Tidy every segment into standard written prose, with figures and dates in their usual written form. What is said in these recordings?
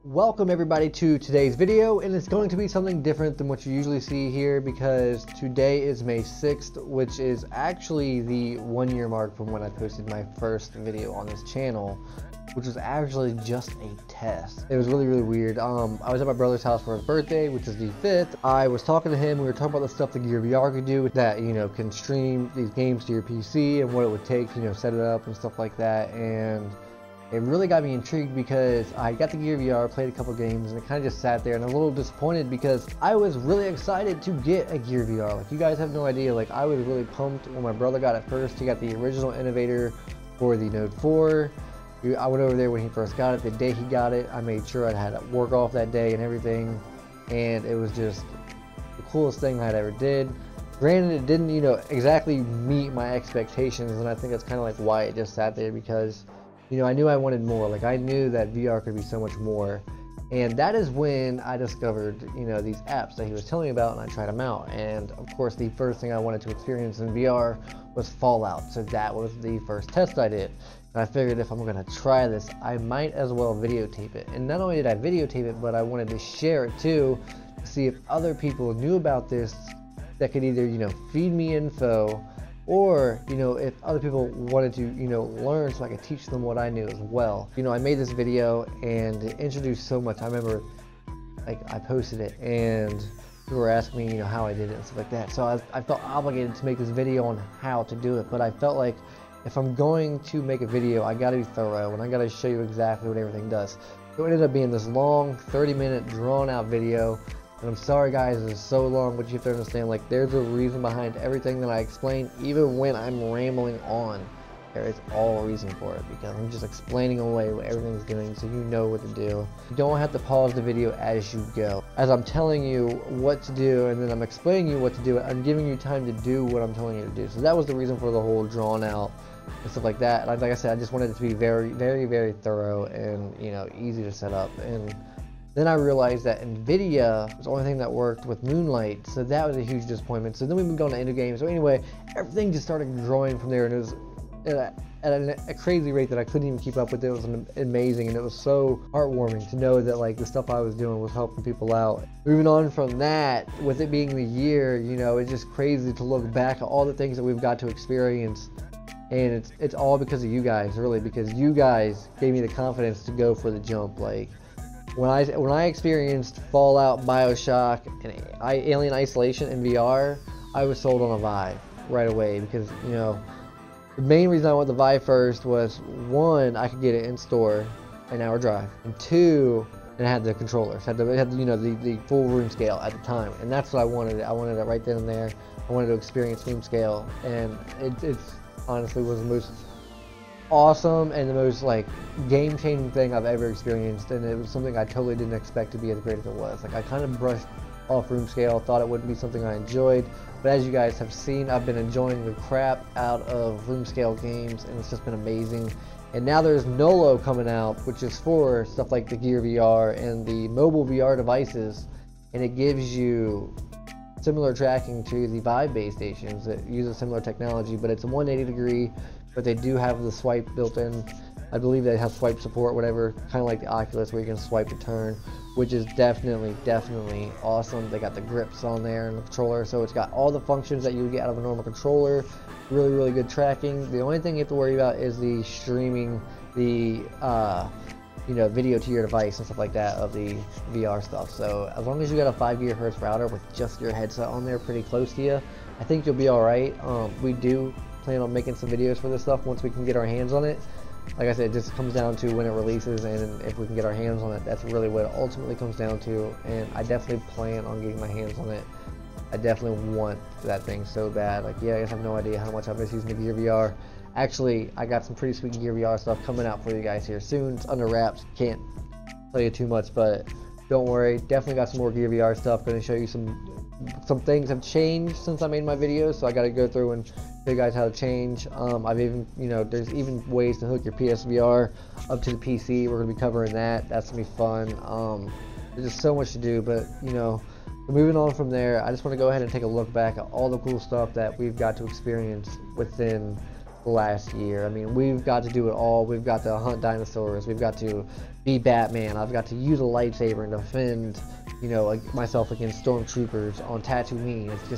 Welcome everybody to today's video, and it's going to be something different than what you usually see here because today is May 6th, which is actually the 1 year mark from when I posted my first video on this channel, which was actually just a test. It was really weird. I was at my brother's house for his birthday, which is the 5th. I was talking to him, we were talking about the stuff that Gear VR could do that, can stream these games to your PC and what it would take to, set it up and stuff like that. And it really got me intrigued because I got the Gear VR, played a couple games, and it kind of just sat there, and I was a little disappointed because I was really excited to get a Gear VR. Like, you guys have no idea, like, I was really pumped when my brother got it first. He got the original innovator for the Note 4. I went over there when he first got it. The day he got it, I made sure I had work off that day and everything, and it was just the coolest thing I had ever did. Granted, it didn't, exactly meet my expectations, and I think that's kind of like why it just sat there because I knew I wanted more. Like, I knew that VR could be so much more. And that is when I discovered, these apps that he was telling me about, and I tried them out. And of course, the first thing I wanted to experience in VR was Fallout. So that was the first test I did. And I figured if I'm going to try this, I might as well videotape it. And not only did I videotape it, but I wanted to share it too, to see if other people knew about this that could either, feed me info, or if other people wanted to learn so I could teach them what I knew as well. I made this video and it introduced so much. I remember like I posted it and people were asking me how I did it and stuff like that, so I felt obligated to make this video on how to do it. But I felt like if I'm going to make a video, I gotta be thorough and I gotta show you exactly what everything does. So it ended up being this long 30-minute drawn out video. And I'm sorry guys, it's so long, but you have to understand, like, there's a reason behind everything that I explain. Even when I'm rambling on, there is all a reason for it, because I'm just explaining away what everything's doing so you know what to do. You don't have to pause the video as you go. As I'm telling you what to do, and then I'm explaining you what to do, I'm giving you time to do what I'm telling you to do. So that was the reason for the whole drawn out and stuff like that. And like I said, I just wanted it to be very thorough and, easy to set up. And then I realized that NVIDIA was the only thing that worked with Moonlight, so that was a huge disappointment. So then we moved on to Endo Games. So anyway, everything just started growing from there, and it was at a crazy rate that I couldn't even keep up with. It was amazing, and it was so heartwarming to know that, like, the stuff I was doing was helping people out. Moving on from that, with it being the year, it's just crazy to look back at all the things that we've got to experience. And it's all because of you guys, really, because you guys gave me the confidence to go for the jump. Like, when I experienced Fallout, BioShock, and Alien Isolation in VR, I was sold on a Vive right away because, the main reason I went the Vive first was, one, I could get it in store, an hour drive, and two, and it had the controllers, it had the full room scale at the time, and that's what I wanted. I wanted it right then and there. I wanted to experience room scale, and it's honestly was the most awesome and the most, like, game-changing thing I've ever experienced, and it was something I totally didn't expect to be as great as it was. Like, I kind of brushed off room scale, thought it wouldn't be something I enjoyed, but as you guys have seen, I've been enjoying the crap out of room scale games, and it's just been amazing. And now there's Nolo coming out, which is for stuff like the Gear VR and the mobile VR devices, and it gives you similar tracking to the Vive base stations that use a similar technology, but it's a 180 degree, but they do have the swipe built in. I believe they have swipe support, whatever, kind of like the Oculus where you can swipe to turn, which is definitely awesome. They got the grips on there and the controller, so it's got all the functions that you would get out of a normal controller. Really good tracking. The only thing you have to worry about is the streaming, the video to your device and stuff like that of the VR stuff. So as long as you got a 5 GHz router with just your headset on there pretty close to you, I think you'll be alright. We do plan on making some videos for this stuff once we can get our hands on it. Like I said, it just comes down to when it releases, and if we can get our hands on it, that's really what it ultimately comes down to. And I definitely plan on getting my hands on it. I definitely want that thing so bad. Like, yeah, I guess I have no idea how much I've been using the Gear VR. Actually, I got some pretty sweet Gear VR stuff coming out for you guys here soon. It's under wraps, can't tell you too much, but don't worry, definitely got some more Gear VR stuff. Going to show you some things have changed since I made my videos, so I got to go through and show you guys how to change. I've even, there's even ways to hook your PSVR up to the PC. We're going to be covering that. That's going to be fun. There's just so much to do, but, moving on from there, I just want to go ahead and take a look back at all the cool stuff that we've got to experience within last year. I mean, we've got to do it all. We've got to hunt dinosaurs. We've got to be Batman. I've got to use a lightsaber and defend, you know, like myself against stormtroopers on Tatooine. It's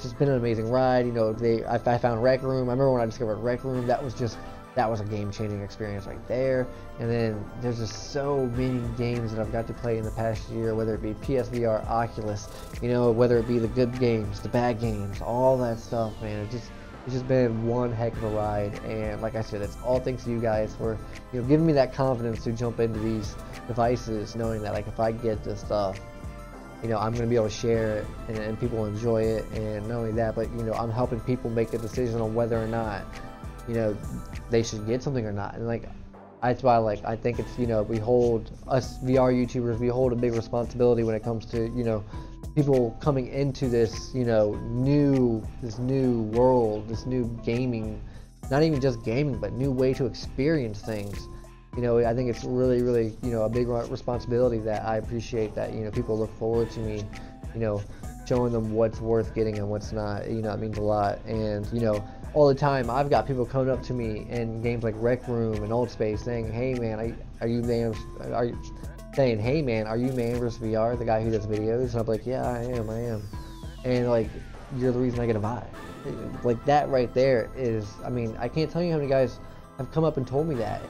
just been an amazing ride. You know, I found Rec Room. I remember when I discovered Rec Room. That was a game-changing experience right there. And then there's just so many games that I've got to play in the past year, whether it be PSVR, Oculus, you know, whether it be the good games, the bad games, all that stuff, man. It's just been one heck of a ride. And like I said, it's all thanks to you guys for, you know, giving me that confidence to jump into these devices, knowing that, like, if I get this stuff, you know, I'm going to be able to share it and people enjoy it. And not only that, but, you know, I'm helping people make a decision on whether or not, you know, they should get something or not. And like, that's why, like, I think it's, you know, us VR YouTubers, we hold a big responsibility when it comes to, you know, people coming into this, you know, this new world, this new gaming, not even just gaming, but new way to experience things. You know, I think it's really, really, you know, a big responsibility that I appreciate that, you know, people look forward to me, you know, showing them what's worth getting and what's not. You know, it means a lot. And, you know, all the time I've got people coming up to me in games like Rec Room and Old Space saying, hey man, are you MANvsVR, the guy who does videos? And I'm like, yeah, I am. And like, you're the reason I get a buy. Like, that right there is, I mean, I can't tell you how many guys have come up and told me that.